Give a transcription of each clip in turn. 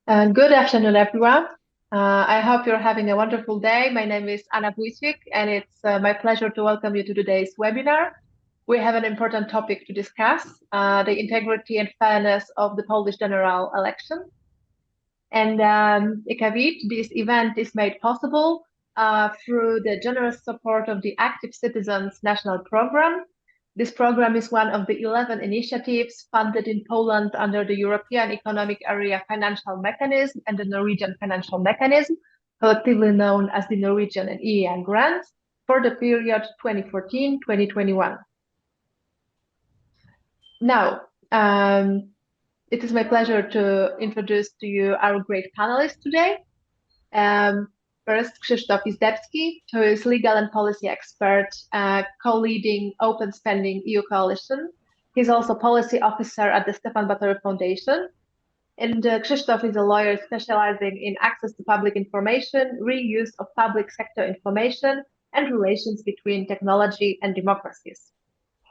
Good afternoon, everyone. I hope you're having a wonderful day. My name is Anna Wójcik, and it's my pleasure to welcome you to today's webinar. We have an important topic to discuss, the integrity and fairness of the Polish general election. And this event is made possible through the generous support of the Active Citizens National Program. This program is one of the 11 initiatives funded in Poland under the European Economic Area Financial Mechanism and the Norwegian Financial Mechanism, collectively known as the Norwegian and EEA grants, for the period 2014-2021. Now, it is my pleasure to introduce to you our great panelists today. First, Krzysztof Izdebski, who is legal and policy expert, co-leading Open Spending EU Coalition. He's also policy officer at the Stefan Batory Foundation. And Krzysztof is a lawyer specializing in access to public information, reuse of public sector information, and relations between technology and democracies.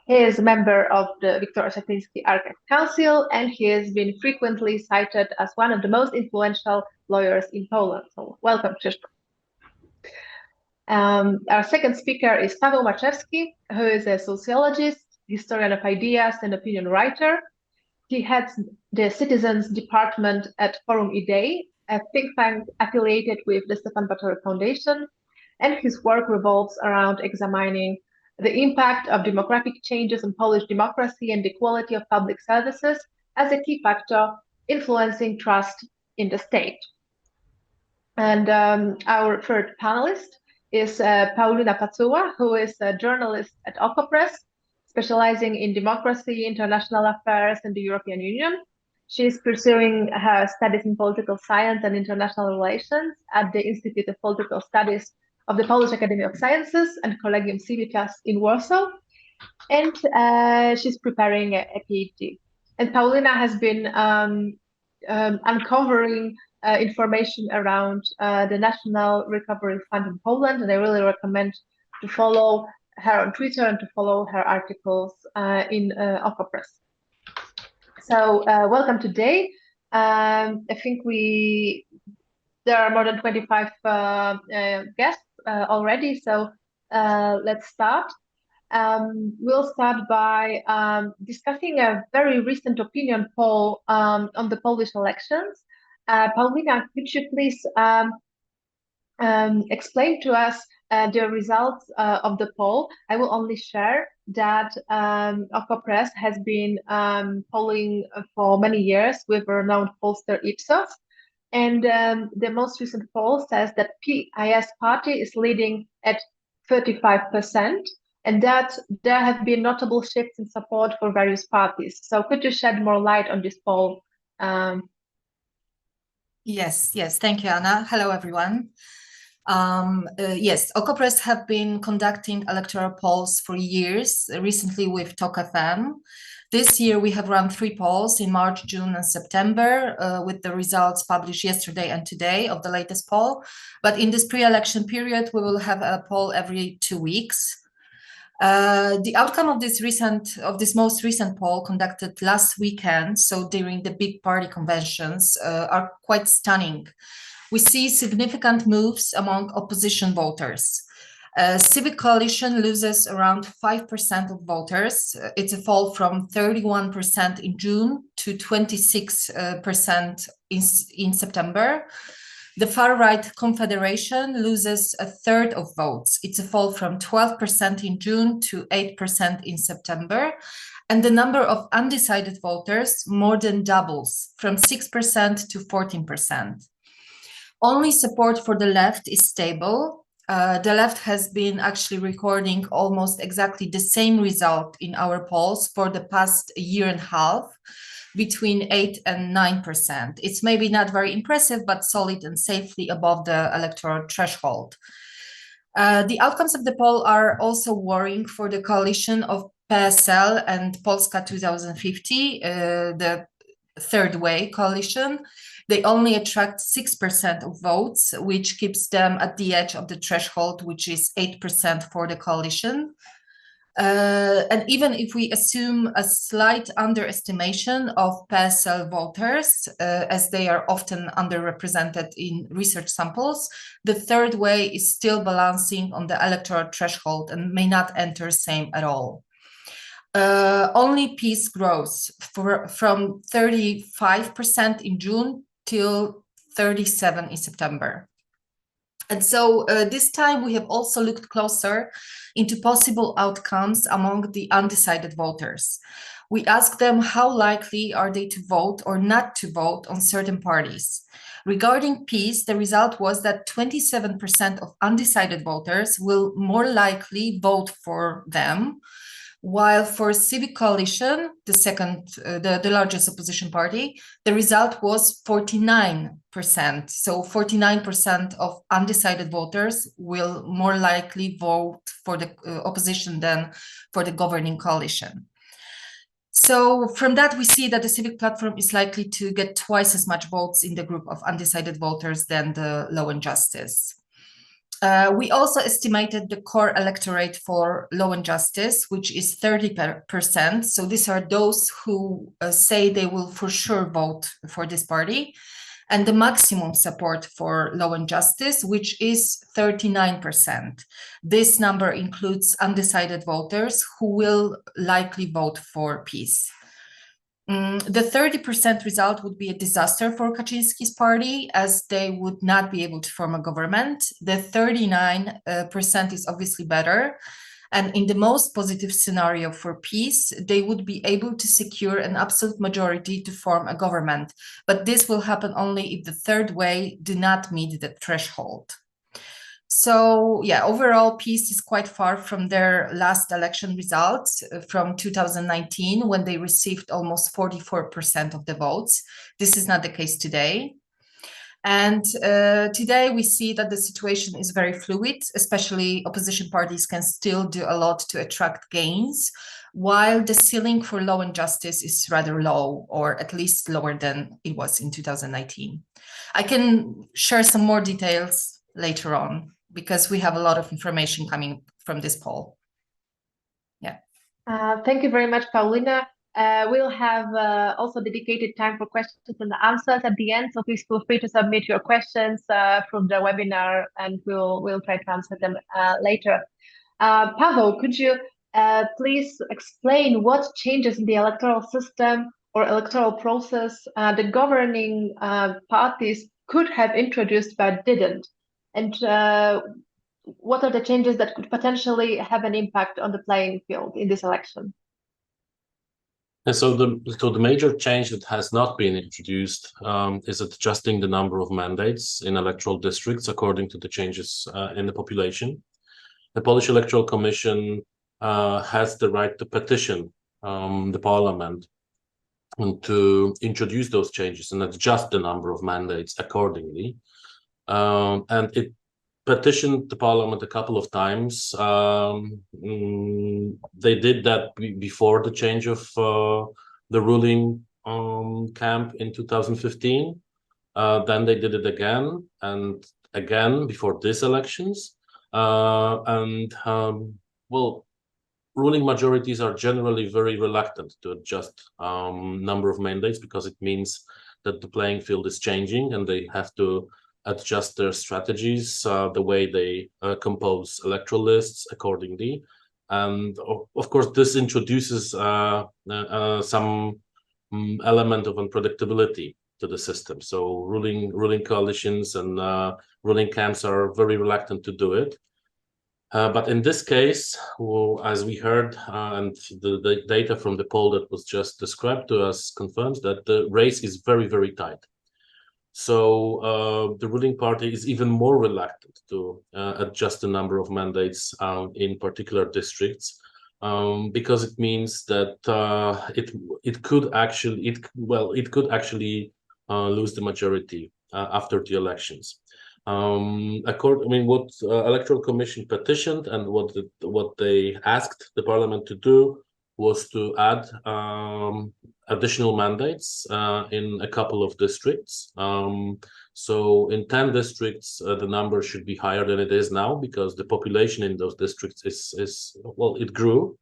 He is a member of the Wiktor Osiatyńskie Architect Council, and he has been frequently cited as one of the most influential lawyers in Poland. So welcome, Krzysztof. Our second speaker is Paweł Maczewski, who is a sociologist, historian of ideas, and opinion writer. He heads the Citizens Department at Forum Idei, a think tank affiliated with the Stefan Batory Foundation, and his work revolves around examining the impact of demographic changes on Polish democracy and the quality of public services as a key factor influencing trust in the state. And our third panelist is Paulina Pacuła, who is a journalist at OKO.press, specializing in democracy, international affairs, and the European Union. She is pursuing her studies in political science and international relations at the Institute of Political Studies of the Polish Academy of Sciences and Collegium Civitas in Warsaw, and she's preparing a PhD. And Paulina has been uncovering information around the National Recovery Fund in Poland, and I really recommend to follow her on Twitter and to follow her articles in OKO.press. So welcome today. I think there are more than 25 guests already, so let's start. We'll start by discussing a very recent opinion poll on the Polish elections. Paulina, could you please explain to us the results of the poll? I will only share that OKO.press has been polling for many years with a renowned pollster IPSOS. And the most recent poll says that PiS party is leading at 35%, and that there have been notable shifts in support for various parties. So could you shed more light on this poll? Yes, thank you, Anna. Hello, everyone. Yes, OKO.press have been conducting electoral polls for years, recently with Talk FM. This year, we have run 3 polls in March, June, and September, with the results published yesterday and today of the latest poll. But in this pre-election period, we will have a poll every 2 weeks. The outcome of this most recent poll conducted last weekend, so during the big party conventions, are quite stunning. We see significant moves among opposition voters. Civic Coalition loses around 5% of voters. It's a fall from 31% in June to 26% in September. The far-right Confederation loses a third of votes. It's a fall from 12% in June to 8% in September. And the number of undecided voters more than doubles from 6% to 14%. Only support for the left is stable. The left has been actually recording almost exactly the same result in our polls for the past year and a half, between 8 and 9%. It's maybe not very impressive, but solid and safely above the electoral threshold. The outcomes of the poll are also worrying for the coalition of PSL and Polska 2050, the third way coalition. They only attract 6% of votes, which keeps them at the edge of the threshold, which is 8% for the coalition. And even if we assume a slight underestimation of PSL voters, as they are often underrepresented in research samples, the third way is still balancing on the electoral threshold and may not enter same at all. Only PiS grows from 35% in June till 37% in September. And so this time we have also looked closer into possible outcomes among the undecided voters. We asked them how likely are they to vote or not to vote on certain parties. Regarding PiS, the result was that 27% of undecided voters will more likely vote for them, while for Civic Coalition, the largest opposition party, the result was 49%. So 49% of undecided voters will more likely vote for the opposition than for the governing coalition. So from that, we see that the Civic platform is likely to get twice as much votes in the group of undecided voters than the Law and Justice. We also estimated the core electorate for Law and Justice, which is 30%. So these are those who say they will for sure vote for this party, and the maximum support for Law and Justice, which is 39%. This number includes undecided voters who will likely vote for PiS. The 30% result would be a disaster for Kaczyński's party, as they would not be able to form a government. The 39% is obviously better. And in the most positive scenario for PiS, they would be able to secure an absolute majority to form a government. But this will happen only if the third way do not meet the threshold. So yeah, overall, PiS is quite far from their last election results from 2019, when they received almost 44% of the votes. This is not the case today. And today we see that the situation is very fluid, especially opposition parties can still do a lot to attract gains, while the ceiling for Law and Justice is rather low, or at least lower than it was in 2019. I can share some more details later on, because we have a lot of information coming from this poll. Yeah. Thank you very much, Paulina. We'll have also dedicated time for questions and answers at the end, so please feel free to submit your questions from the webinar, and we'll try to answer them later. Paweł, could you please explain what changes in the electoral system or electoral process the governing parties could have introduced but didn't? And what are the changes that could potentially have an impact on the playing field in this election? And so the major change that has not been introduced is adjusting the number of mandates in electoral districts according to the changes in the population. The Polish Electoral Commission has the right to petition the Parliament and to introduce those changes and adjust the number of mandates accordingly. And it petitioned the Parliament a couple of times. They did that before the change of the ruling camp in 2015. Then they did it again and again before these elections. Well, ruling majorities are generally very reluctant to adjust number of mandates, because it means that the playing field is changing and they have to adjust their strategies, the way they compose electoral lists accordingly. And of course, this introduces some element of unpredictability to the system. So ruling coalitions and ruling camps are very reluctant to do it. But in this case, well, as we heard, and the data from the poll that was just described to us confirms that the race is very, very tight. So the ruling party is even more reluctant to adjust the number of mandates in particular districts, because it means that it could actually lose the majority after the elections. What Electoral Commission petitioned and what they asked the Parliament to do was to add additional mandates in a couple of districts. So in 10 districts, the number should be higher than it is now, because the population in those districts it grew.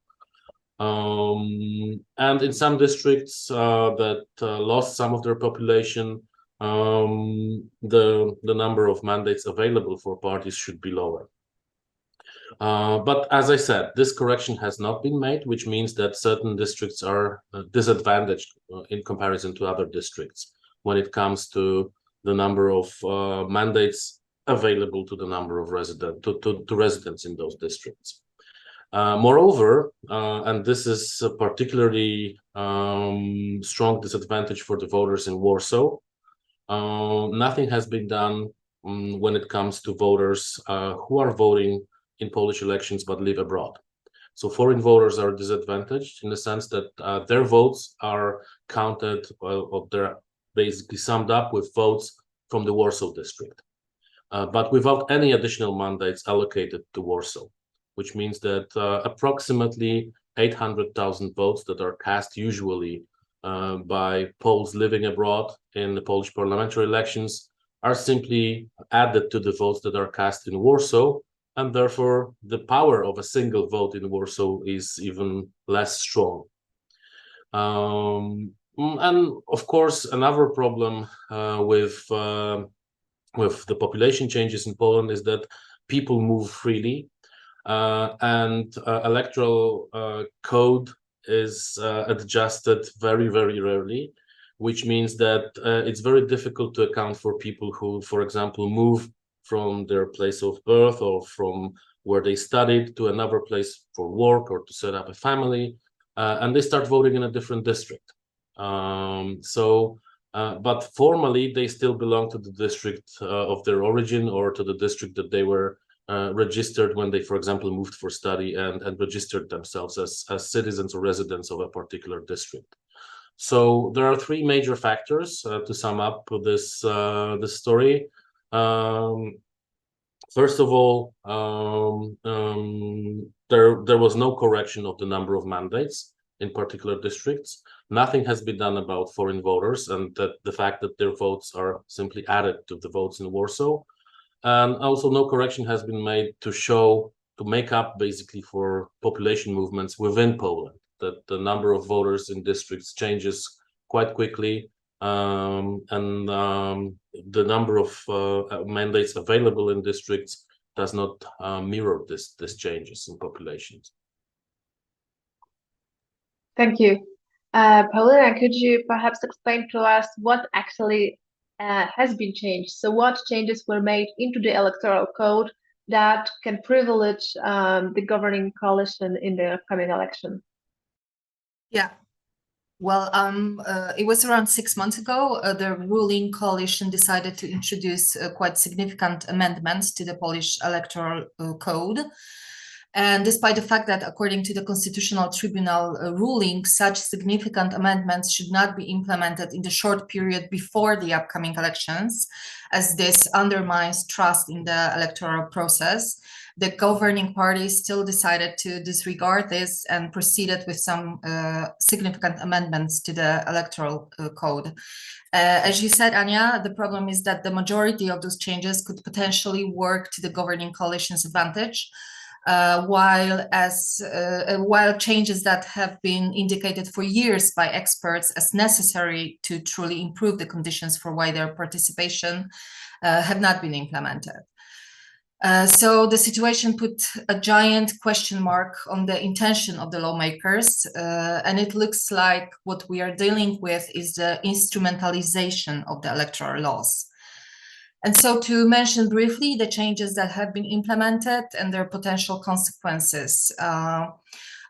And in some districts that lost some of their population, the number of mandates available for parties should be lower. But as I said, this correction has not been made, which means that certain districts are disadvantaged in comparison to other districts when it comes to the number of mandates available to the number of residents in those districts. Moreover, and this is a particularly strong disadvantage for the voters in Warsaw, nothing has been done when it comes to voters who are voting in Polish elections but live abroad. So foreign voters are disadvantaged in the sense that their votes are counted, or they're basically summed up with votes from the Warsaw district, but without any additional mandates allocated to Warsaw, which means that approximately 800,000 votes that are cast usually by Poles living abroad in the Polish parliamentary elections are simply added to the votes that are cast in Warsaw, and therefore the power of a single vote in Warsaw is even less strong. And of course, another problem with the population changes in Poland is that people move freely, and electoral code is adjusted very, very rarely, which means that it's very difficult to account for people who, for example, move from their place of birth or from where they studied to another place for work or to set up a family, and they start voting in a different district. But formally, they still belong to the district of their origin, or to the district that they were registered when they, for example, moved for study and registered themselves as citizens or residents of a particular district. So there are three major factors to sum up this story. First of all, there was no correction of the number of mandates in particular districts. Nothing has been done about foreign voters and that the fact that their votes are simply added to the votes in Warsaw. And also no correction has been made to make up basically for population movements within Poland, that the number of voters in districts changes quite quickly, and the number of mandates available in districts does not mirror this changes in populations. Thank you. Paulina, could you perhaps explain to us what actually has been changed? So what changes were made into the electoral code that can privilege the governing coalition in the upcoming election? Yeah. Well, it was around 6 months ago, the ruling coalition decided to introduce quite significant amendments to the Polish electoral code. And despite the fact that, according to the Constitutional Tribunal ruling, such significant amendments should not be implemented in the short period before the upcoming elections, as this undermines trust in the electoral process, the governing party still decided to disregard this and proceeded with some significant amendments to the electoral code. As you said, Anya, the problem is that the majority of those changes could potentially work to the governing coalition's advantage, while changes that have been indicated for years by experts as necessary to truly improve the conditions for wider participation have not been implemented. So the situation put a giant question mark on the intention of the lawmakers, and it looks like what we are dealing with is the instrumentalization of the electoral laws. And so to mention briefly the changes that have been implemented and their potential consequences.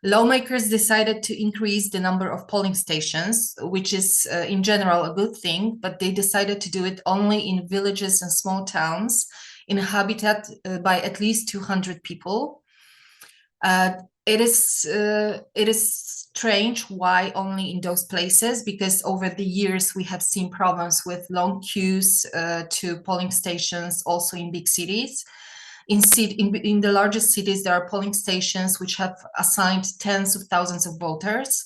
Lawmakers decided to increase the number of polling stations, which is in general a good thing, but they decided to do it only in villages and small towns inhabited by at least 200 people. It is strange why only in those places, because over the years we have seen problems with long queues to polling stations also in big cities. In the largest cities, there are polling stations which have assigned tens of thousands of voters.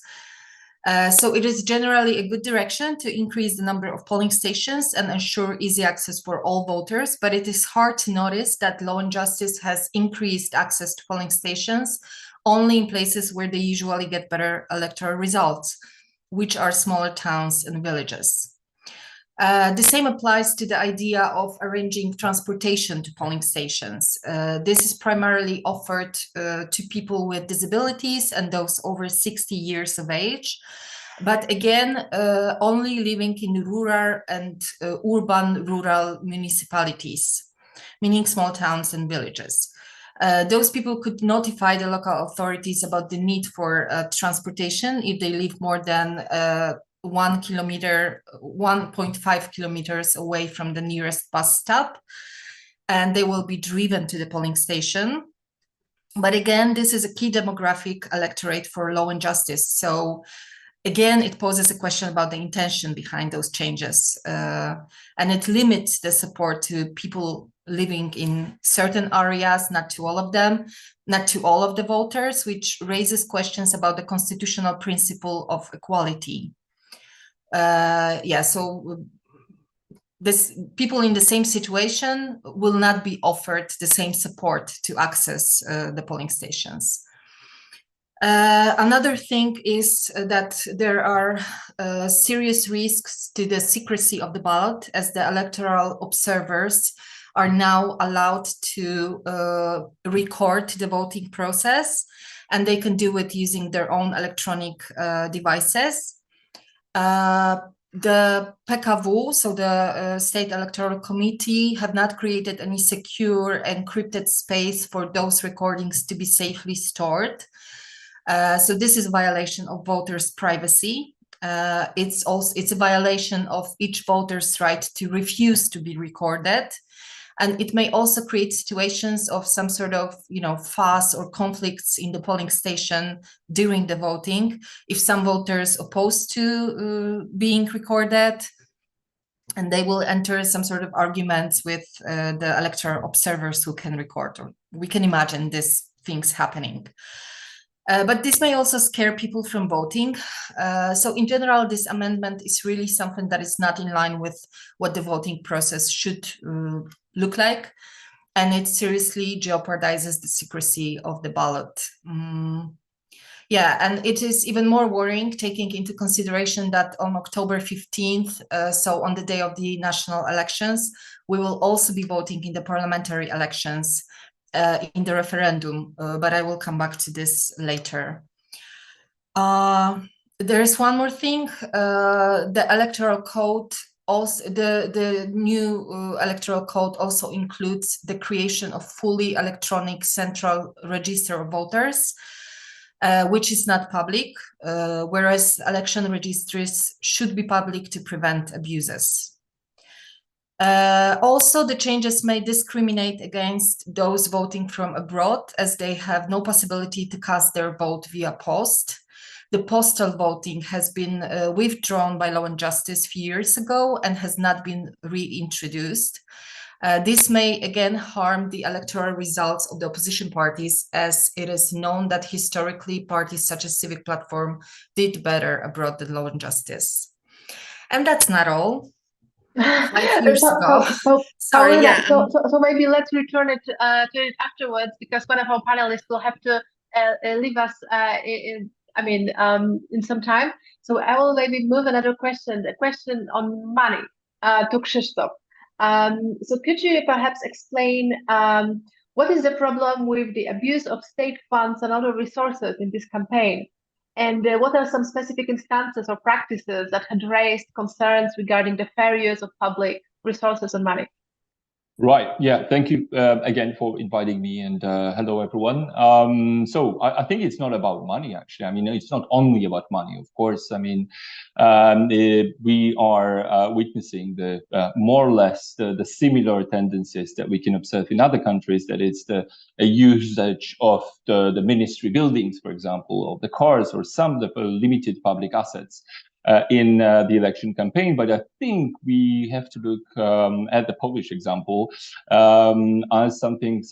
So it is generally a good direction to increase the number of polling stations and ensure easy access for all voters, but it is hard to notice that Law and Justice has increased access to polling stations only in places where they usually get better electoral results, which are smaller towns and villages. The same applies to the idea of arranging transportation to polling stations. This is primarily offered to people with disabilities and those over 60 years of age. But again, only living in rural and urban rural municipalities, meaning small towns and villages. Those people could notify the local authorities about the need for transportation if they live more than 1.5 kilometers away from the nearest bus stop, and they will be driven to the polling station. But again, this is a key demographic electorate for Law and Justice. So again, it poses a question about the intention behind those changes, and it limits the support to people living in certain areas, not to all of them, not to all of the voters, which raises questions about the constitutional principle of equality. So this people in the same situation will not be offered the same support to access the polling stations. Another thing is that there are serious risks to the secrecy of the ballot, as the electoral observers are now allowed to record the voting process, and they can do it using their own electronic devices. The PKW, so the State Electoral Committee, have not created any secure encrypted space for those recordings to be safely stored. So this is a violation of voters' privacy. It's a violation of each voter's right to refuse to be recorded. And it may also create situations of some sort of, fuss or conflicts in the polling station during the voting, if some voters oppose to being recorded, and they will enter some sort of arguments with the electoral observers who can record, or we can imagine these things happening. But this may also scare people from voting. So in general, this amendment is really something that is not in line with what the voting process should look like. And it seriously jeopardizes the secrecy of the ballot. And it is even more worrying, taking into consideration that on October 15th, so on the day of the national elections, we will also be voting in the parliamentary elections. In the referendum, but I will come back to this later. There is one more thing. The electoral code also, the new electoral code also includes the creation of fully electronic central register of voters, which is not public, whereas election registries should be public to prevent abuses. Also, the changes may discriminate against those voting from abroad, as they have no possibility to cast their vote via post. The postal voting has been withdrawn by Law and Justice a few years ago and has not been reintroduced. This may again harm the electoral results of the opposition parties, as it is known that historically parties such as Civic Platform did better abroad than Law and Justice. And that's not all. 5 years ago. Sorry, Paulina, yeah. So maybe let's return it to it afterwards, because one of our panelists will have to leave us in some time. So I will maybe move another question, a question on money to Krzysztof. So could you perhaps explain what is the problem with the abuse of state funds and other resources in this campaign? And what are some specific instances or practices that had raised concerns regarding the fair use of public resources and money? Right. Yeah. Thank you again for inviting me, and hello, everyone. So I think it's not about money, actually. I mean, it's not only about money, of course. I mean, we are witnessing the more or less the similar tendencies that we can observe in other countries, that it's the usage of the ministry buildings, for example, of the cars, or some of the limited public assets in the election campaign. But I think we have to look at the Polish example as something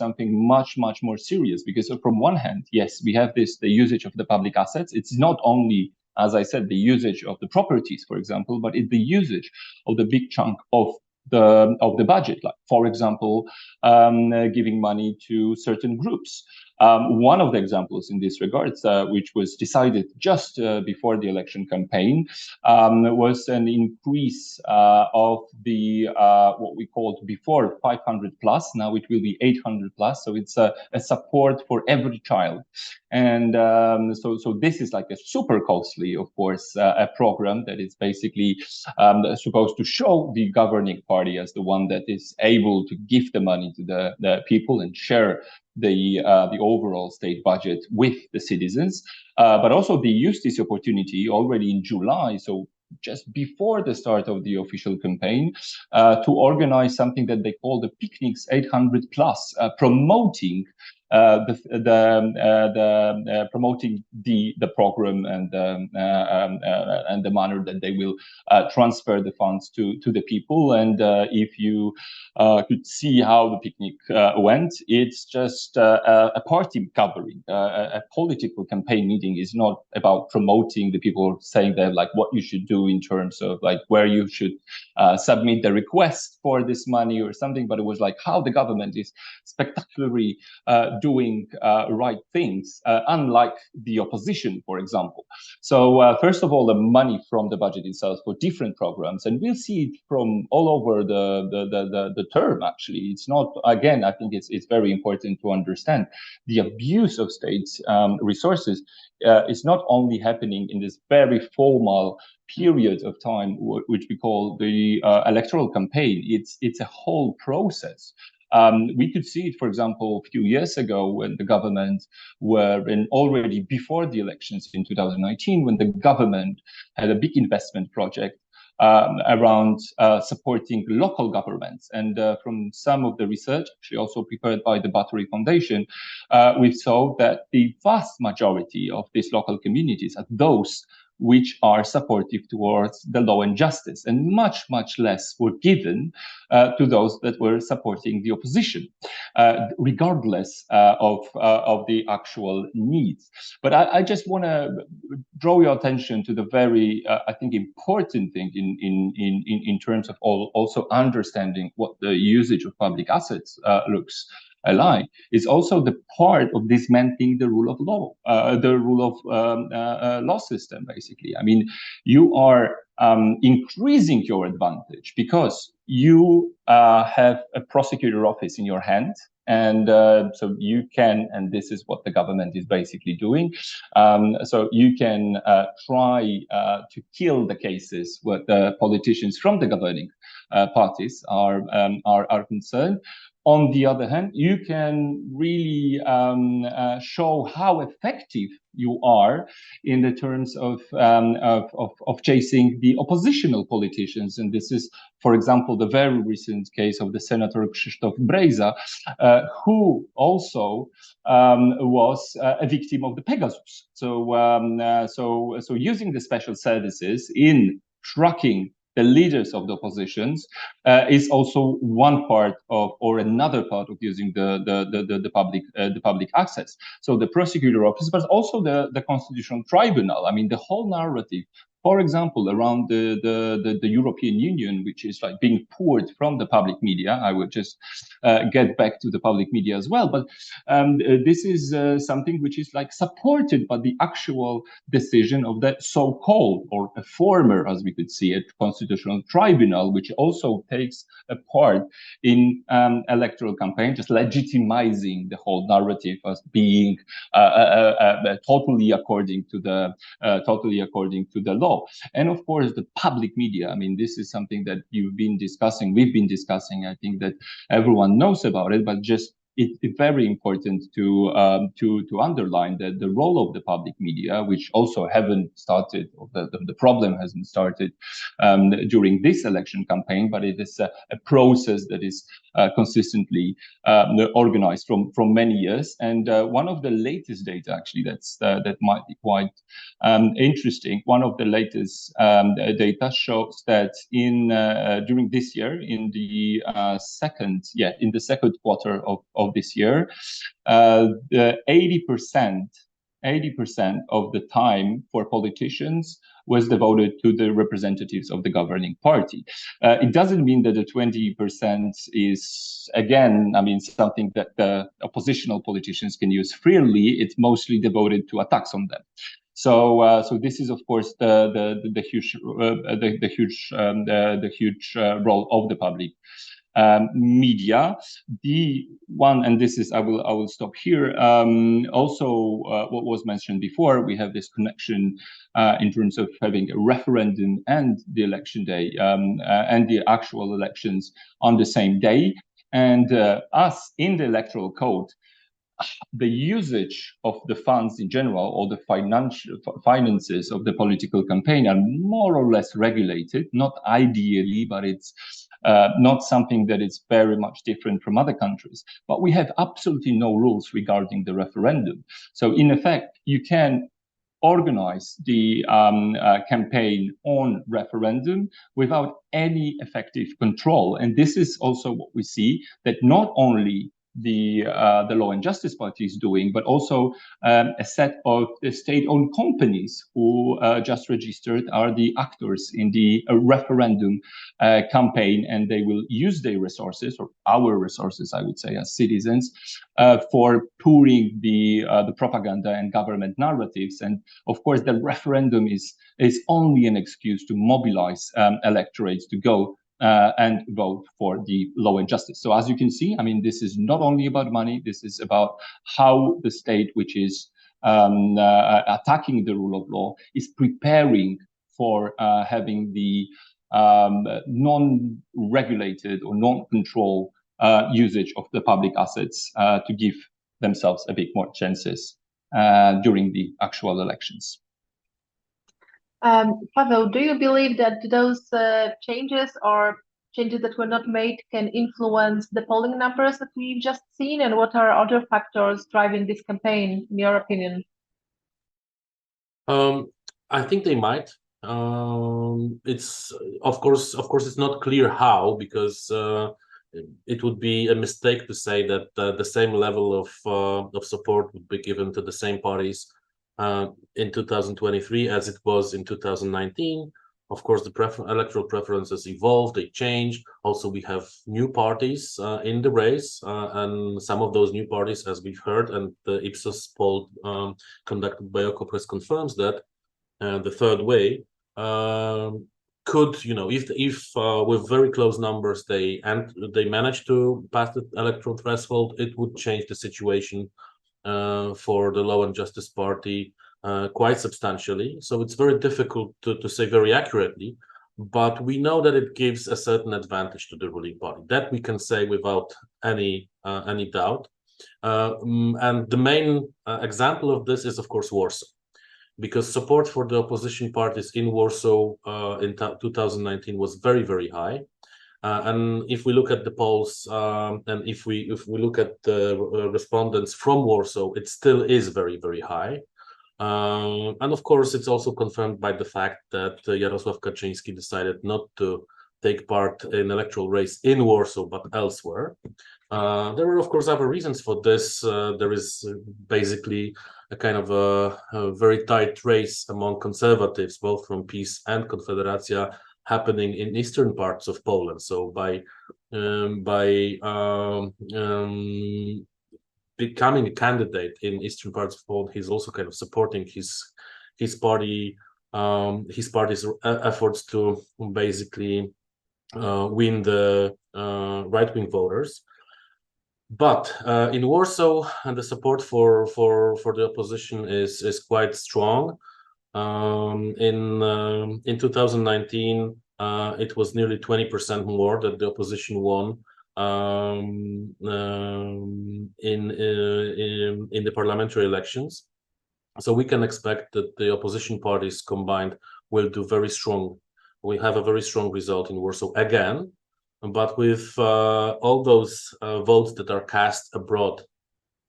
much more serious, because from one hand, yes, we have the usage of the public assets. It's not only, as I said, the usage of the properties, for example, but it's the usage of the big chunk of the budget, like, for example, giving money to certain groups. One of the examples in this regard, which was decided just before the election campaign, was an increase of the what we called before 500 plus. Now it will be 800 plus. So it's a support for every child. And so this is like a super costly, of course, a program that is basically supposed to show the governing party as the one that is able to give the money to the people and share the overall state budget with the citizens. But also they used this opportunity already in July, so just before the start of the official campaign, to organize something that they call the Picnics 800 Plus, promoting promoting the program and the manner that they will transfer the funds to the people. And if you could see how the picnic went, it's just a party gathering. A political campaign meeting is not about promoting the people, saying that like what you should do in terms of like where you should submit the request for this money or something, but it was like how the government is spectacularly doing right things, unlike the opposition, for example. So first of all, the money from the budget itself for different programs, and we'll see it from all over the term. Actually, it's not, again, I think it's very important to understand the abuse of state resources is not only happening in this very formal period of time, which we call the electoral campaign. It's a whole process. We could see it, for example, a few years ago when the government already before the elections in 2019, when the government had a big investment project around supporting local governments. And from some of the research, actually also prepared by the Batory Foundation, we saw that the vast majority of these local communities are those which are supportive towards the law and justice, and much, much less were given to those that were supporting the opposition, regardless of the actual needs. But I just want to draw your attention to the very, I think, important thing in terms of also understanding what the usage of public assets looks like, is also the part of dismantling the rule of law, the rule of law system, basically. I mean, you are increasing your advantage because you have a prosecutor office in your hand. And so you can, and this is what the government is basically doing. So you can try to kill the cases where the politicians from the governing parties are concerned. On the other hand, you can really show how effective you are in the terms of chasing the oppositional politicians. And this is, for example, the very recent case of the Senator Krzysztof Izdebski, who also was a victim of the Pegasus. So using the special services in tracking the leaders of the oppositions is also one part of, or another part of using the public access. So the prosecutor office, but also the constitutional tribunal. I mean, the whole narrative, for example, around the European Union, which is like being poured from the public media. I would just get back to the public media as well. But this is something which is like supported by the actual decision of the so-called, or a former, as we could see it, constitutional tribunal, which also takes a part in electoral campaign, just legitimizing the whole narrative as being totally according to the law. And of course, the public media. I mean, this is something that we've been discussing. I think that everyone knows about it, but just it's very important to underline that the role of the public media, which also haven't started, or the problem hasn't started during this election campaign, but it is a process that is consistently organized from many years. And one of the latest data, actually, that might be quite interesting. One of the latest data shows that during this year, in the second quarter of this year, 80% 80% of the time for politicians was devoted to the representatives of the governing party. It doesn't mean that the 20% is, again, I mean, something that the oppositional politicians can use freely. It's mostly devoted to attacks on them. So this is, of course, the huge role of the public media. The one, and this is, I will stop here. Also, what was mentioned before, we have this connection in terms of having a referendum and the election day, and the actual elections on the same day. And us in the electoral code, the usage of the funds in general, or the finances of the political campaign, are more or less regulated, not ideally, but it's not something that is very much different from other countries. But we have absolutely no rules regarding the referendum. So in effect, you can organize the campaign on referendum without any effective control. And this is also what we see, that not only the Law and Justice Party is doing, but also a set of state-owned companies who just registered are the actors in the referendum campaign, and they will use their resources, or our resources, I would say, as citizens, for pouring the propaganda and government narratives. And of course, the referendum is only an excuse to mobilize electorates to go and vote for the law and justice. So as you can see, I mean, this is not only about money, this is about how the state, which is attacking the rule of law, is preparing for having the non-regulated or non-controlled usage of the public assets to give themselves a bit more chances during the actual elections. Paweł, do you believe that those changes that were not made can influence the polling numbers that we've just seen? And what are other factors driving this campaign, in your opinion? I think they might. It's of course it's not clear how, because it would be a mistake to say that the same level of support would be given to the same parties in 2023 as it was in 2019. Of course, the electoral preferences evolve, they change. Also, we have new parties in the race, and some of those new parties, as we've heard, and the IPSOS poll conducted by OKO.press confirms that the third way could, you know, if with very close numbers they manage to pass the electoral threshold, it would change the situation for the Law and Justice Party quite substantially. So it's very difficult to say very accurately, but we know that it gives a certain advantage to the ruling party. That we can say without any doubt. And the main example of this is, of course, Warsaw, because support for the opposition parties in Warsaw in 2019 was very, very high. And if we look at the polls, and if we look at the respondents from Warsaw, it still is very, very high. And of course, it's also confirmed by the fact that Jarosław Kaczyński decided not to take part in electoral race in Warsaw, but elsewhere. There were, of course, other reasons for this. There is basically a kind of a very tight race among conservatives, both from PiS and Konfederacja, happening in eastern parts of Poland. So by becoming a candidate in eastern parts of Poland, he's also kind of supporting his party's efforts to basically win the right-wing voters. But in Warsaw, and the support for the opposition is quite strong. In 2019, it was nearly 20% more that the opposition won in the parliamentary elections. So we can expect that the opposition parties combined will do very strong. We have a very strong result in Warsaw again, but with all those votes that are cast abroad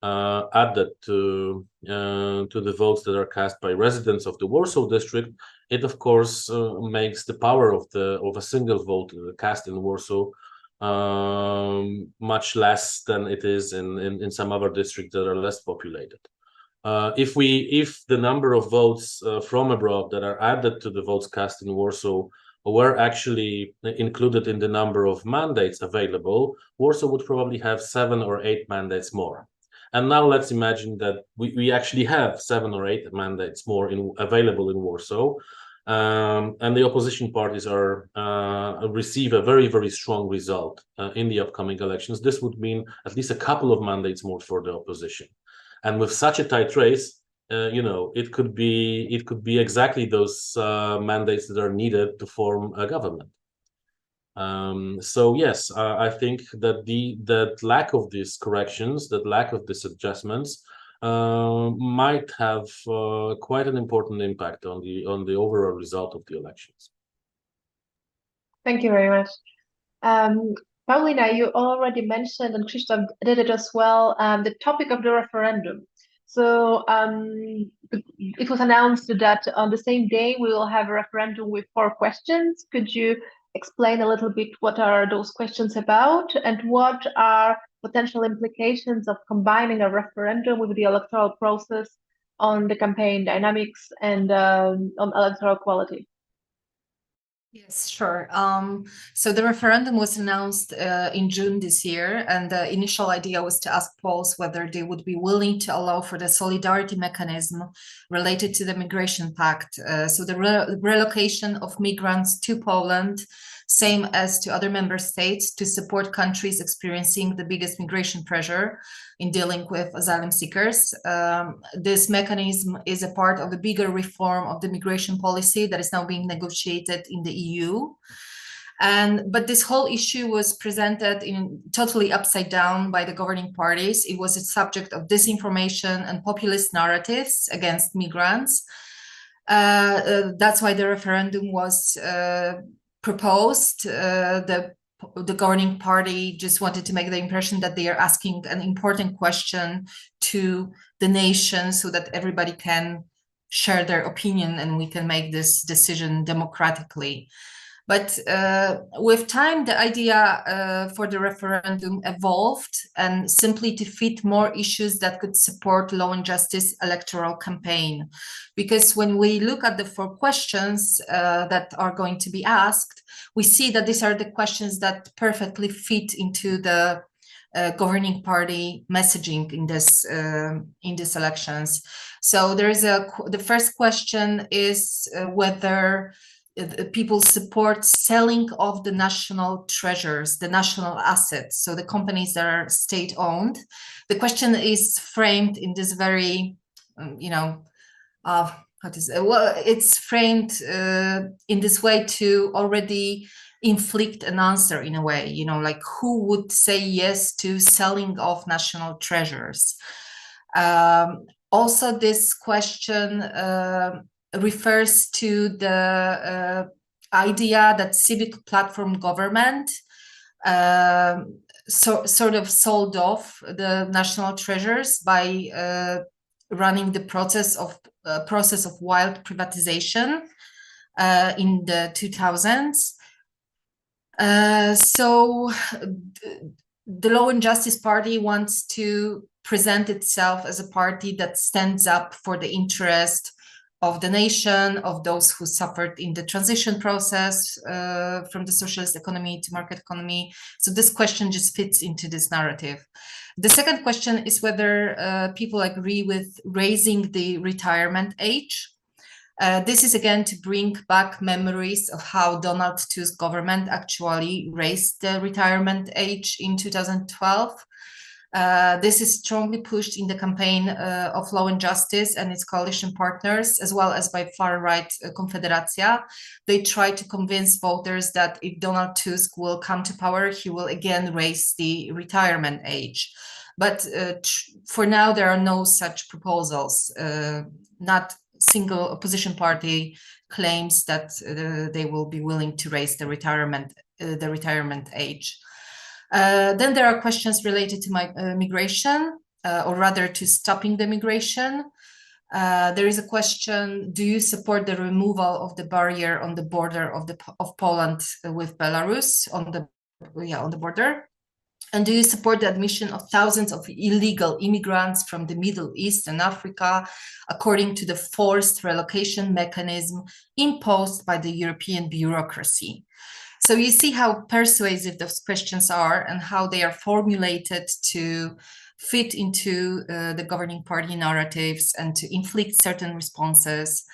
added to the votes that are cast by residents of the Warsaw district, it of course makes the power of a single vote cast in Warsaw much less than it is in some other districts that are less populated. if the number of votes from abroad that are added to the votes cast in Warsaw were actually included in the number of mandates available, Warsaw would probably have 7 or 8 mandates more. And now let's imagine that we actually have 7 or 8 mandates more available in Warsaw, and the opposition parties are receive a very, very strong result in the upcoming elections. This would mean at least a couple of mandates more for the opposition. And with such a tight race, it could be exactly those mandates that are needed to form a government. So yes, I think that that lack of these corrections, that lack of these adjustments, might have quite an important impact on the overall result of the elections. Thank you very much. Paulina, you already mentioned, and Krzysztof did it as well, the topic of the referendum. So it was announced that on the same day we will have a referendum with 4 questions. Could you explain a little bit what are those questions about, and what are potential implications of combining a referendum with the electoral process on the campaign dynamics and on electoral quality? Yes, sure. So the referendum was announced in June this year, and the initial idea was to ask Poles whether they would be willing to allow for the solidarity mechanism related to the Migration Pact. So the relocation of migrants to Poland, same as to other member states, to support countries experiencing the biggest migration pressure in dealing with asylum seekers. This mechanism is a part of a bigger reform of the migration policy that is now being negotiated in the EU. But this whole issue was presented in totally upside down by the governing parties. It was a subject of disinformation and populist narratives against migrants. That's why the referendum was proposed. The governing party just wanted to make the impression that they are asking an important question to the nation so that everybody can share their opinion and we can make this decision democratically. But with time, the idea for the referendum evolved, and simply to fit more issues that could support Law and Justice electoral campaign. Because when we look at the 4 questions that are going to be asked, we see that these are the questions that perfectly fit into the governing party messaging in these elections. So there is the first question is whether people support selling of the national treasures, the national assets, so the companies that are state-owned. The question is framed in this very, it's framed in this way to already inflict an answer in a way, like who would say yes to selling of national treasures. Also, this question refers to the idea that civic platform government sort of sold off the national treasures by running the process of wild privatization in the 2000s. So the Law and Justice Party wants to present itself as a party that stands up for the interest of the nation, of those who suffered in the transition process from the socialist economy to market economy. So this question just fits into this narrative. The second question is whether people agree with raising the retirement age. This is again to bring back memories of how Donald Tusk's government actually raised the retirement age in 2012. This is strongly pushed in the campaign of Law and Justice and its coalition partners, as well as by far-right Konfederacja. They try to convince voters that if Donald Tusk will come to power, he will again raise the retirement age. But for now, there are no such proposals. Not single opposition party claims that they will be willing to raise the retirement age. Then there are questions related to migration, or rather to stopping the migration. There is a question: do you support the removal of the barrier on the border of Poland with Belarus on the border? And do you support the admission of thousands of illegal immigrants from the Middle East and Africa according to the forced relocation mechanism imposed by the European bureaucracy? So you see how persuasive those questions are and how they are formulated to fit into the governing party narratives and to inflict certain responses.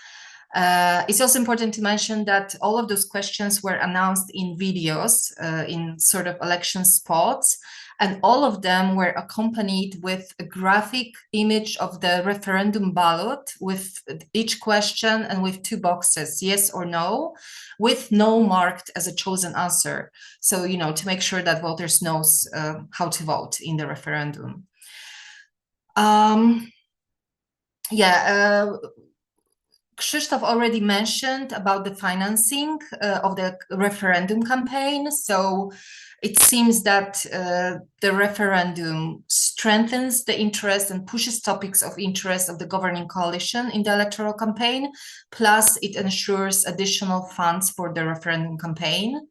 It's also important to mention that all of those questions were announced in videos, in sort of election spots, and all of them were accompanied with a graphic image of the referendum ballot with each question and with 2 boxes, yes or no, with no marked as a chosen answer. So, you know, to make sure that voters knows how to vote in the referendum. Krzysztof already mentioned about the financing of the referendum campaign. So it seems that the referendum strengthens the interest and pushes topics of interest of the governing coalition in the electoral campaign. Plus, it ensures additional funds for the referendum campaign.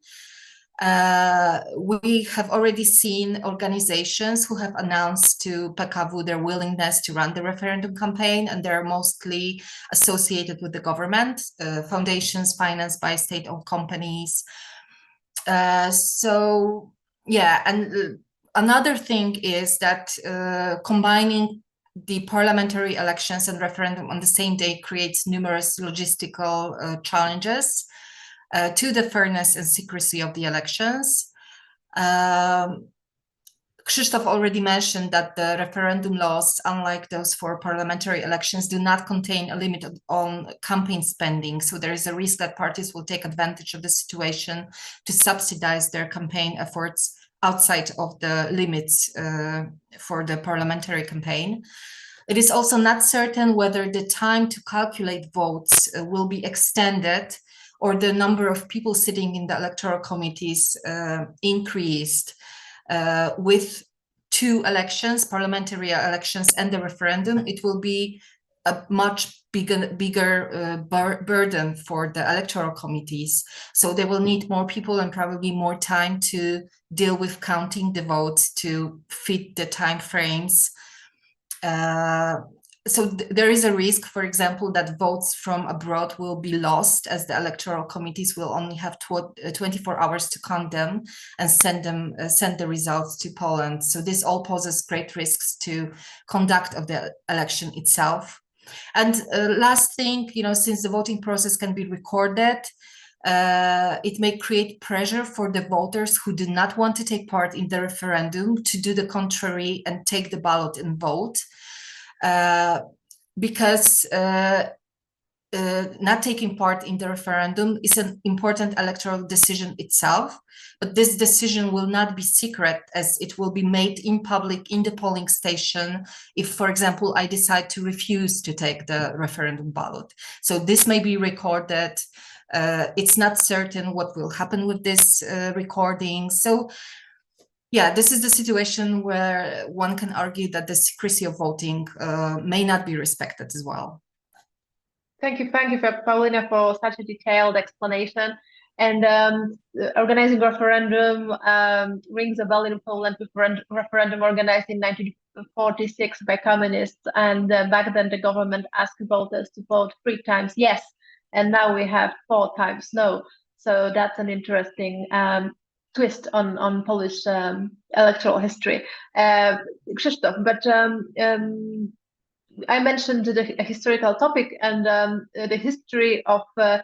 We have already seen organizations who have announced to PKW their willingness to run the referendum campaign, and they're mostly associated with the government, foundations financed by state-owned companies. So, yeah, and another thing is that combining the parliamentary elections and referendum on the same day creates numerous logistical challenges to the fairness and secrecy of the elections. Krzysztof already mentioned that the referendum laws, unlike those for parliamentary elections, do not contain a limit on campaign spending. So there is a risk that parties will take advantage of the situation to subsidize their campaign efforts outside of the limits for the parliamentary campaign. It is also not certain whether the time to calculate votes will be extended or the number of people sitting in the electoral committees increased with 2 elections, parliamentary elections and the referendum. It will be a much bigger burden for the electoral committees. So they will need more people and probably more time to deal with counting the votes to fit the time frames. So there is a risk, for example, that votes from abroad will be lost as the electoral committees will only have 24 hours to count them and send the results to Poland. So this all poses great risks to conduct of the election itself. And last thing, you know, since the voting process can be recorded, it may create pressure for the voters who do not want to take part in the referendum to do the contrary and take the ballot and vote. Because not taking part in the referendum is an important electoral decision itself, but this decision will not be secret as it will be made in public in the polling station if, for example, I decide to refuse to take the referendum ballot. So this may be recorded. It's not certain what will happen with this recording. So yeah, this is the situation where one can argue that the secrecy of voting may not be respected as well. Thank you, Paulina, for such a detailed explanation. And organizing referendum rings a bell in Poland with referendum organized in 1946 by communists. And back then the government asked voters to vote 3 times yes, and now we have 4 times no. So that's an interesting twist on Polish electoral history. Krzysztof, but I mentioned the historical topic, and the history of the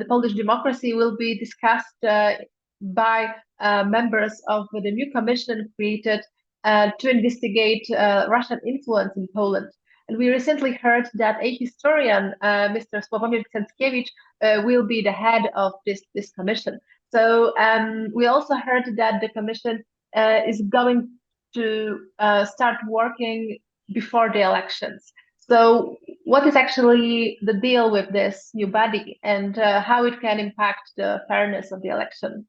Polish democracy will be discussed by members of the new commission created to investigate Russian influence in Poland. And we recently heard that a historian, Mr. Sławomir Cęckiewicz, will be the head of this commission. So we also heard that the commission is going to start working before the elections. So what is actually the deal with this new body, and how it can impact the fairness of the election?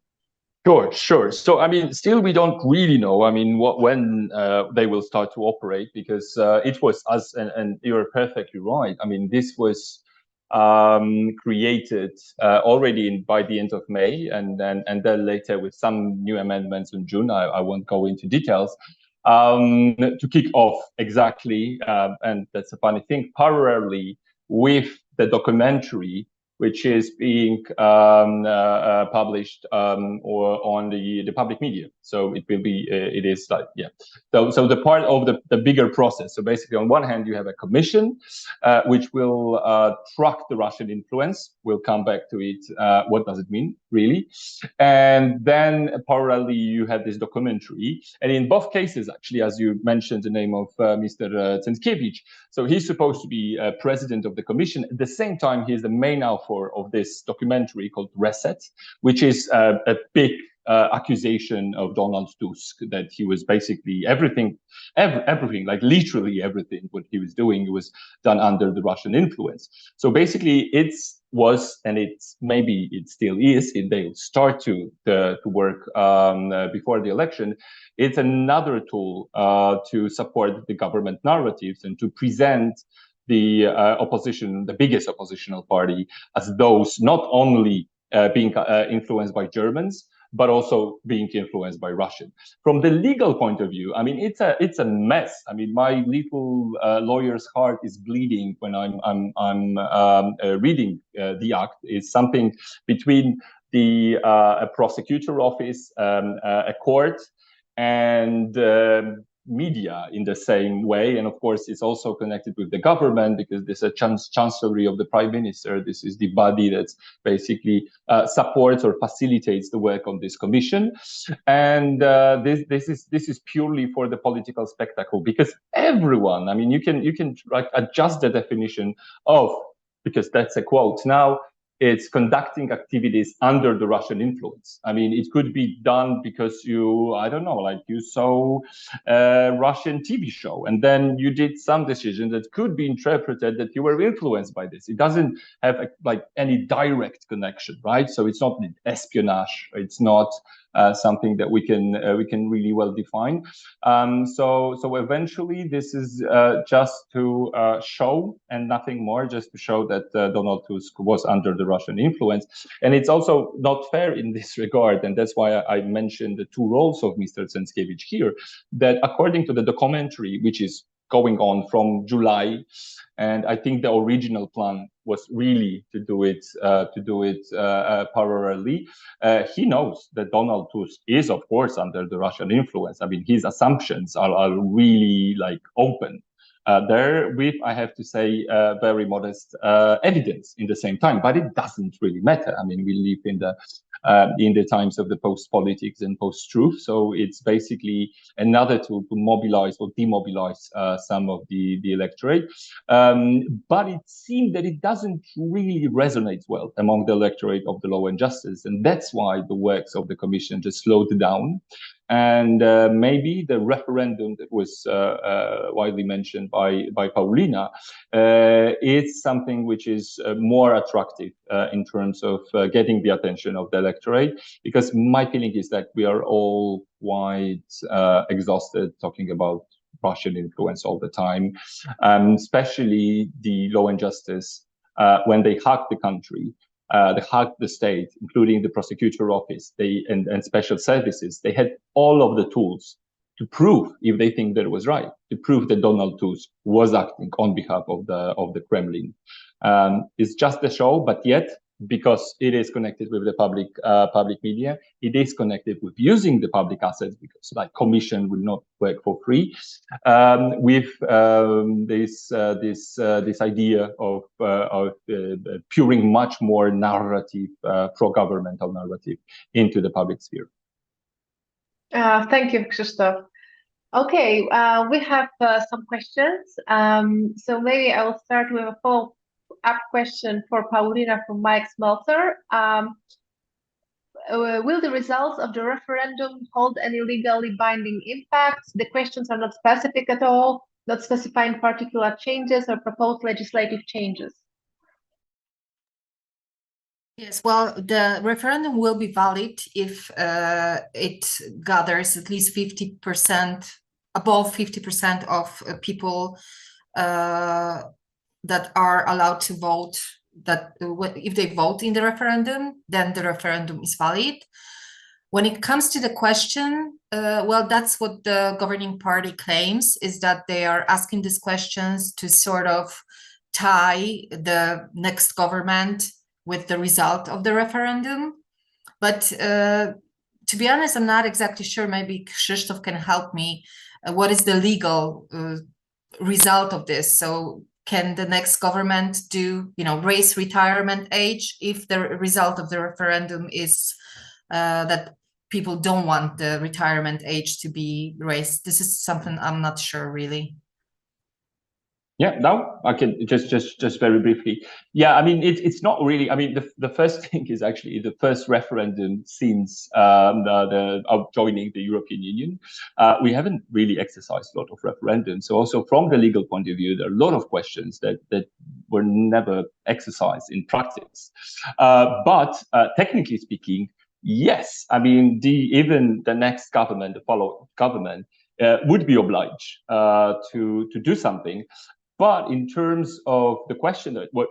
Sure. So, I mean, still we don't really know, I mean, when they will start to operate, because it was us, and you're perfectly right. I mean, this was created already by the end of May, and then later with some new amendments in June. I won't go into details. To kick off exactly, and that's a funny thing, parallelly with the documentary, which is being published or on the public media. So it will be, it is like, yeah. So the part of the bigger process. So basically, on one hand, you have a commission, which will track the Russian influence. We'll come back to it. What does it mean, really? And then parallelly, you have this documentary. And in both cases, actually, as you mentioned the name of Mr. Izdebski, so he's supposed to be president of the commission. At the same time, he is the main author of this documentary called Reset, which is a big accusation of Donald Tusk, that he was basically everything, like literally everything what he was doing was done under the Russian influence. So basically and it's maybe it still is, they'll start to work before the election. It's another tool to support the government narratives and to present the opposition, the biggest oppositional party, as those not only being influenced by Germans, but also being influenced by Russian. From the legal point of view, I mean, it's a mess. I mean, my little lawyer's heart is bleeding when I'm reading the act. It's something between the prosecutor office, a court, and media in the same way. And of course, it's also connected with the government, because there's a chancellery of the prime minister. This is the body that basically supports or facilitates the work of this commission. And this is purely for the political spectacle, because everyone, I mean, you can like adjust the definition of, because that's a quote now, it's conducting activities under the Russian influence. I mean, it could be done because you, I don't know, like you saw a Russian TV show and then you did some decision that could be interpreted that you were influenced by this. It doesn't have like any direct connection, right? So it's not espionage. It's not something that we can really well define. So eventually this is just to show and nothing more, just to show that Donald Tusk was under the Russian influence. And it's also not fair in this regard, and that's why I mentioned the two roles of Mr. Izdebski here, that according to the documentary, which is going on from July, and I think the original plan was really to do it parallelly. He knows that Donald Tusk is, of course, under the Russian influence. I mean, his assumptions are really like open. There with, I have to say, very modest evidence in the same time, but it doesn't really matter. I mean, we live in the times of the post-politics and post-truth, so it's basically another tool to mobilize or demobilize some of the electorate. But it seemed that it doesn't really resonate well among the electorate of the law and justice, and that's why the works of the commission just slowed down. And maybe the referendum that was widely mentioned by Paulina is something which is more attractive in terms of getting the attention of the electorate, because my feeling is that we are all quite exhausted talking about Russian influence all the time, especially the law and justice when they hack the country. They hacked the state, including the prosecutor office, and special services. They had all of the tools to prove, if they think that it was right, to prove that Donald Tusk was acting on behalf of the Kremlin. It's just a show, but yet, because it is connected with the public media, it is connected with using the public assets, because like commission will not work for free. With this idea of pouring much more narrative, pro-governmental narrative into the public sphere. Thank you, Krzysztof. Okay, we have some questions. So maybe I will start with a follow-up question for Paulina from Mike Smelter. Will the results of the referendum hold any legally binding impacts? The questions are not specific at all, not specifying particular changes or proposed legislative changes. Yes, well, the referendum will be valid if it gathers at least 50%, above 50% of people that are allowed to vote that if they vote in the referendum, then the referendum is valid. When it comes to the question, well, that's what the governing party claims, is that they are asking these questions to sort of tie the next government with the result of the referendum. But to be honest, I'm not exactly sure. Maybe Krzysztof can help me. What is the legal result of this? So can the next government do, raise retirement age if the result of the referendum is that people don't want the retirement age to be raised? This is something I'm not sure, really. Yeah, no, I can just very briefly. Yeah, I mean, it's not really. I mean, the first thing is actually the first referendum since of joining the European Union. We haven't really exercised a lot of referendums. So also from the legal point of view, there are a lot of questions that were never exercised in practice. But technically speaking, yes, I mean, even the next government, the following government, would be obliged to do something. But in terms of the question, that what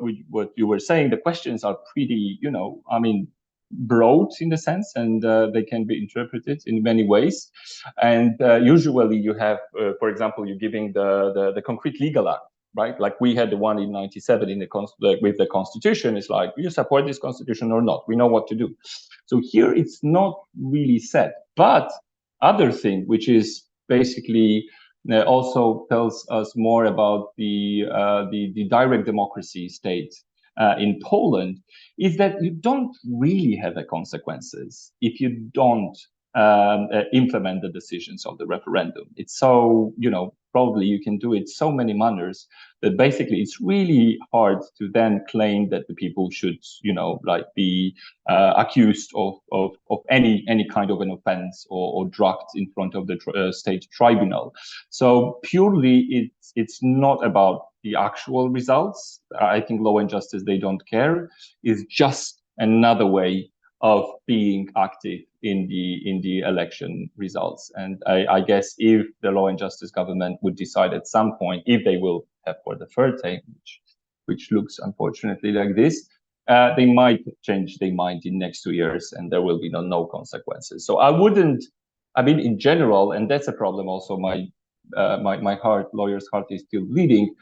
you were saying, the questions are pretty, I mean, broad in the sense, and they can be interpreted in many ways. And usually you have, for example, you're giving the concrete legal act, right? Like we had the one in '97 in with the Constitution. It's like, you support this Constitution or not? We know what to do. So here it's not really set. But other thing, which is basically also tells us more about the direct democracy state in Poland, is that you don't really have the consequences if you don't implement the decisions of the referendum. It's so, probably you can do it so many manners that basically it's really hard to then claim that the people should, be accused of any kind of an offense or drugged in front of the state tribunal. So purely it's not about the actual results. I think Law and Justice, they don't care. It's just another way of being active in the election results. And I guess if the Law and Justice government would decide at some point, if they will have for the third time, which looks unfortunately like this, they might change their mind in next 2 years and there will be no consequences. So I wouldn't, I mean, in general, and that's a problem also, my lawyer's heart is still bleeding.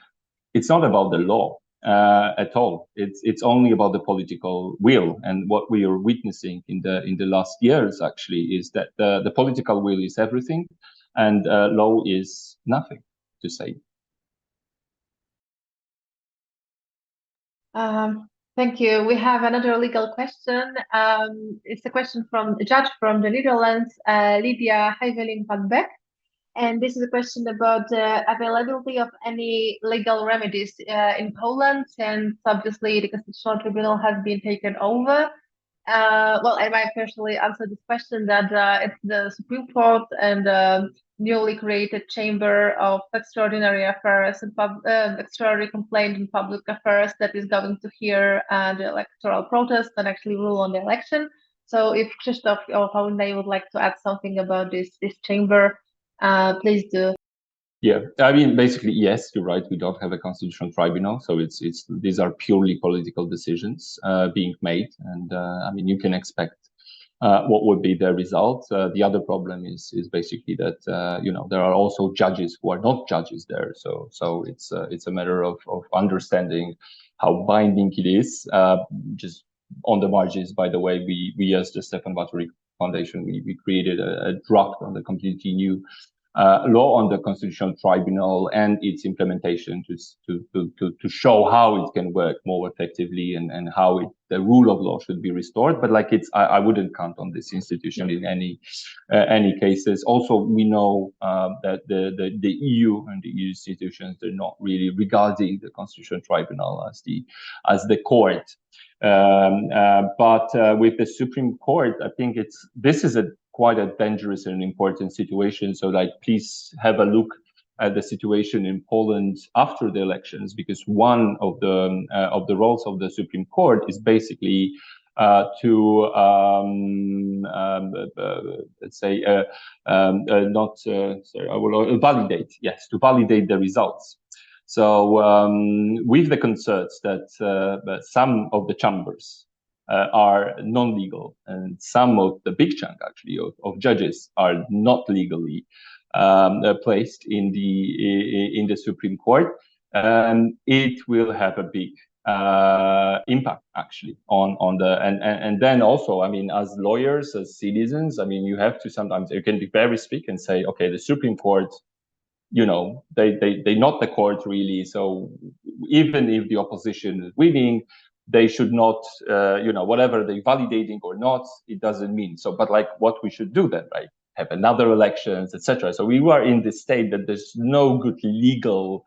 It's not about the law at all. It's only about the political will. And what we are witnessing in the last years actually is that the political will is everything, and law is nothing, to say. Thank you. We have another legal question. It's a question from a judge from the Netherlands, Lydia Heiveling van Beck. And this is a question about the availability of any legal remedies in Poland, and obviously the Constitutional Tribunal has been taken over. Well, I might personally answer this question that it's the Supreme Court and the newly created Chamber of Extraordinary Affairs and Extraordinary Complaint and Public Affairs that is going to hear the electoral protest and actually rule on the election. So if Krzysztof or Paulina would like to add something about this chamber, please do. Yeah, I mean, basically, yes, you're right. We don't have a constitutional tribunal, so these are purely political decisions being made, and I mean, you can expect what would be the result. The other problem is basically that there are also judges who are not judges there, so it's a matter of understanding how binding it is. Just on the margins, by the way, we as the Stefan Batory Foundation, we created a draft on the completely new law on the Constitutional Tribunal and its implementation to show how it can work more effectively and how the rule of law should be restored. But like I wouldn't count on this institution in any cases. Also, we know that the EU and the EU institutions, they're not really regarding the Constitutional Tribunal as the court. But with the Supreme Court, I think this is quite a dangerous and important situation. So like, please have a look at the situation in Poland after the elections, because one of the roles of the Supreme Court is basically to let's say validate the results. So with the concerns that some of the chambers are non-legal and some of the big chunk actually of judges are not legally placed in the Supreme Court, it will have a big impact actually on the and then also, I mean, as lawyers, as citizens, I mean, you have to sometimes, you can be very strict and say, okay, the Supreme Court, you know, they're not the court really, so even if the opposition is winning, they should not, you know, whatever they validating or not, it doesn't mean so. But like, what we should do then, right? Have another elections, etc. So we were in this state that there's no good legal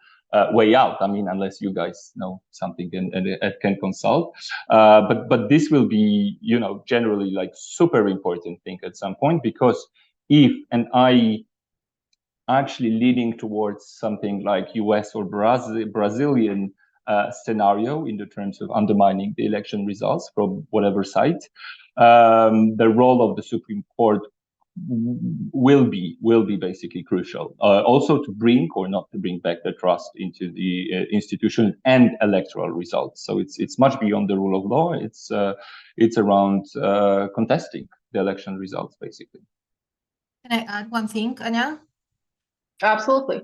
way out. I mean, unless you guys know something and can consult. But this will be, you know, generally like super important thing at some point, because if I actually leading towards something like US or Brazilian scenario in the terms of undermining the election results from whatever side, the role of the Supreme Court will be basically crucial, also to bring or not to bring back the trust into the institution and electoral results. So it's much beyond the rule of law. It's around contesting the election results, basically. Can I add one thing, Anya? Absolutely.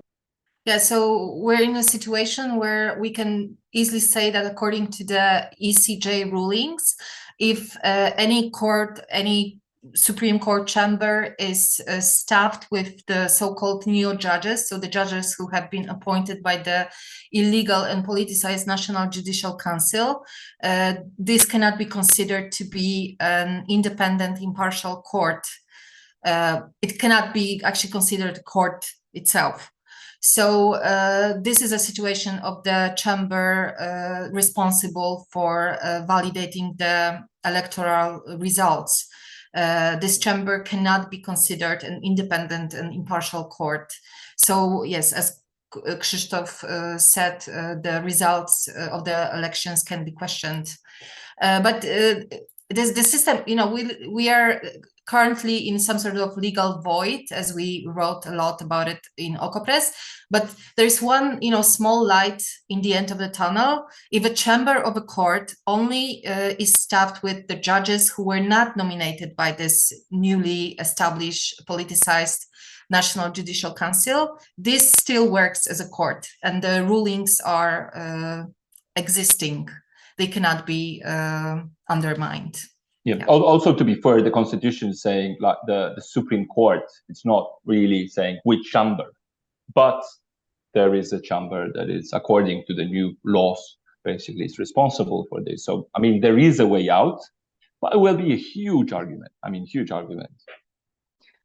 Yeah, so we're in a situation where we can easily say that according to the ECJ rulings, if any court, any Supreme Court chamber is staffed with the so-called neo-judges, so the judges who have been appointed by the illegal and politicized National Judicial Council, this cannot be considered to be an independent, impartial court. It cannot be actually considered a court itself. So this is a situation of the chamber responsible for validating the electoral results. This chamber cannot be considered an independent and impartial court. So yes, as Krzysztof said, the results of the elections can be questioned. But the system, you know, we are currently in some sort of legal void, as we wrote a lot about it in OKO.press. But there's one, you know, small light in the end of the tunnel. If a chamber of a court only is staffed with the judges who were not nominated by this newly established politicized National Judicial Council, this still works as a court, and the rulings are existing. They cannot be undermined. Yeah. Also, to be fair, the Constitution is saying, like, the Supreme Court, it's not really saying which chamber, but there is a chamber that is, according to the new laws, basically is responsible for this. So, I mean, there is a way out, but it will be a huge argument. I mean, huge argument.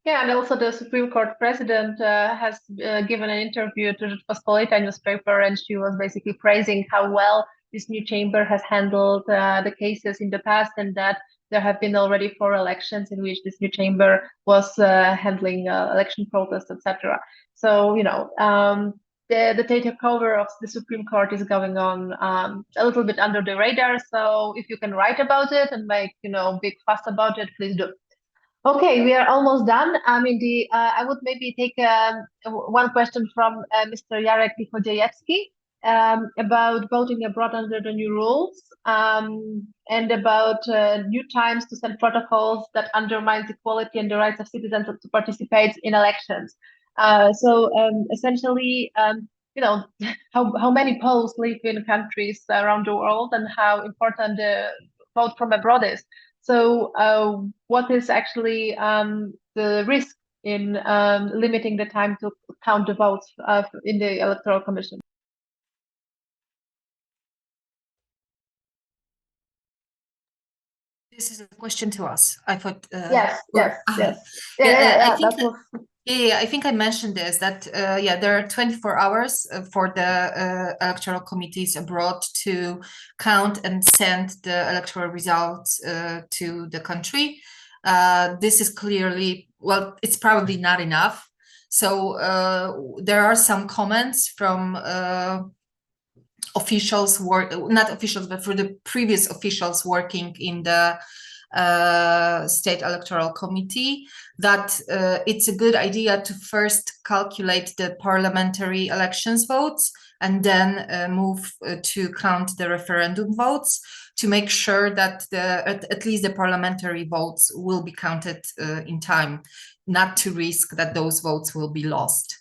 Yeah, and also the Supreme Court president has given an interview to the Rzeczpospolita newspaper, and she was basically praising how well this new chamber has handled the cases in the past, and that there have been already 4 elections in which this new chamber was handling election protests, etc. So, you know, the takeover of the Supreme Court is going on a little bit under the radar. So if you can write about it and make, you know, big fuss about it, please do. Okay, we are almost done. I mean, I would maybe take one question from Mr. Jarek Lichodziejewski about voting abroad under the new rules, and about new times to send protocols that undermines equality and the rights of citizens to participate in elections. So essentially, you know, how many Poles live in countries around the world, and how important the vote from abroad is. So what is actually the risk in limiting the time to count the votes in the Electoral Commission? This is a question to us. I thought. Yes. I think I mentioned this, that there are 24 hours for the electoral committees abroad to count and send the electoral results to the country. This is clearly, well, it's probably not enough. So there are some comments from officials, not officials, but for the previous officials working in the State Electoral Committee, that it's a good idea to first calculate the parliamentary elections votes and then move to count the referendum votes to make sure that at least the parliamentary votes will be counted in time, not to risk that those votes will be lost.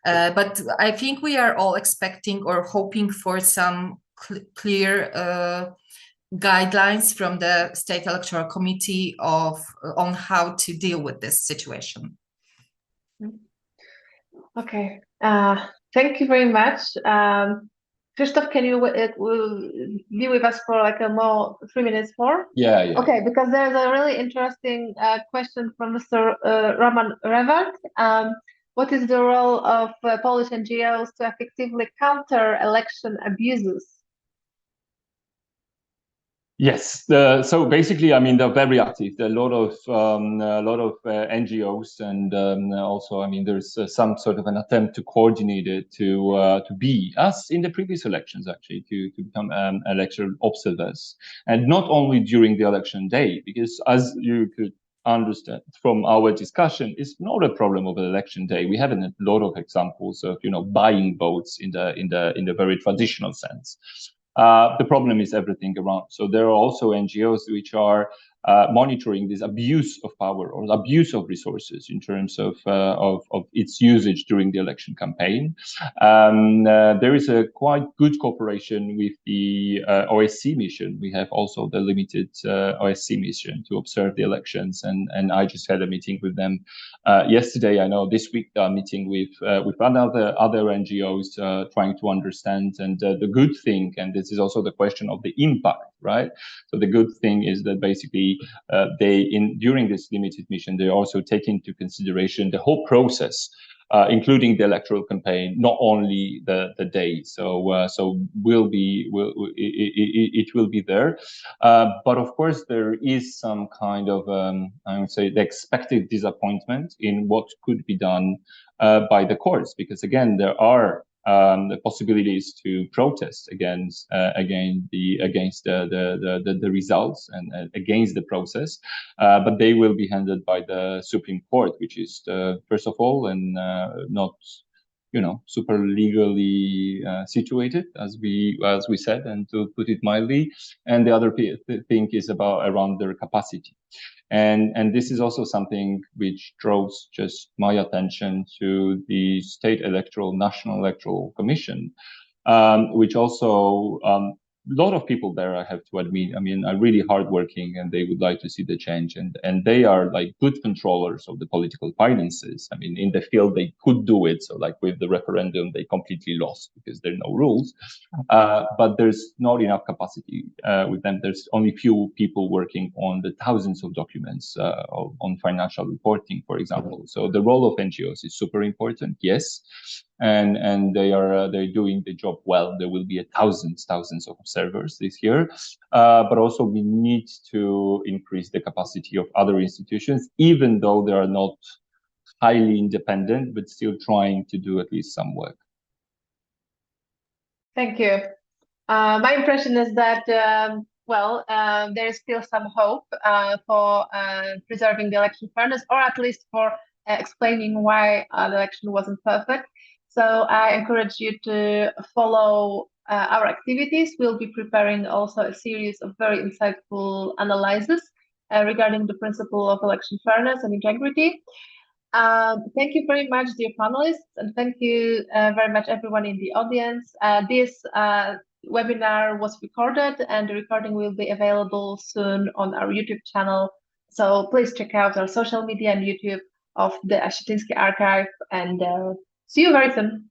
But I think we are all expecting or hoping for some clear guidelines from the State Electoral Committee on how to deal with this situation. Okay, thank you very much. Krzysztof, can you be with us for like 3 minutes more? Yeah. Okay, because there's a really interesting question from Mr. Roman Rewald. What is the role of Polish NGOs to effectively counter election abuses? Yes. So basically, I mean, they're very active. There are a lot of NGOs, and also, I mean, there's some sort of an attempt to coordinate it to be, as in the previous elections, actually, to become electoral observers, and not only during the election day, because as you could understand from our discussion, it's not a problem of an election day. We have a lot of examples of buying votes in the very traditional sense. The problem is everything around. So there are also NGOs which are monitoring this abuse of power or abuse of resources in terms of its usage during the election campaign. There is a quite good cooperation with the OSCE mission. We have also the limited OSCE mission to observe the elections, and I just had a meeting with them yesterday. I know this week they are meeting with other NGOs trying to understand. And the good thing, and this is also the question of the impact, right? So the good thing is that basically during this limited mission, they also take into consideration the whole process, including the electoral campaign, not only the day. So it will be there. But of course, there is some kind of I would say the expected disappointment in what could be done by the courts, because again, there are the possibilities to protest against the results and against the process, but they will be handled by the Supreme Court, which is first of all and not super legally situated, as we said, and to put it mildly. And the other thing is around their capacity. And this is also something which draws just my attention to the National Electoral Commission, which also a lot of people there, I have to admit, I mean, are really hardworking, and they would like to see the change. And they are like good controllers of the political finances. I mean, in the field, they could do it. So like with the referendum, they completely lost because there are no rules. But there's not enough capacity with them. There's only few people working on the thousands of documents on financial reporting, for example. So the role of NGOs is super important, yes. And they're doing the job well. There will be thousands of observers this year, but also we need to increase the capacity of other institutions, even though they are not highly independent, but still trying to do at least some work. Thank you. My impression is that there is still some hope for preserving the election fairness, or at least for explaining why the election wasn't perfect. So I encourage you to follow our activities. We'll be preparing also a series of very insightful analyses regarding the principle of election fairness and integrity. Thank you very much, dear panelists, and thank you very much everyone in the audience. This webinar was recorded, and the recording will be available soon on our YouTube channel. So please check out our social media and YouTube of the Osiatyńskie archive, and see you very soon.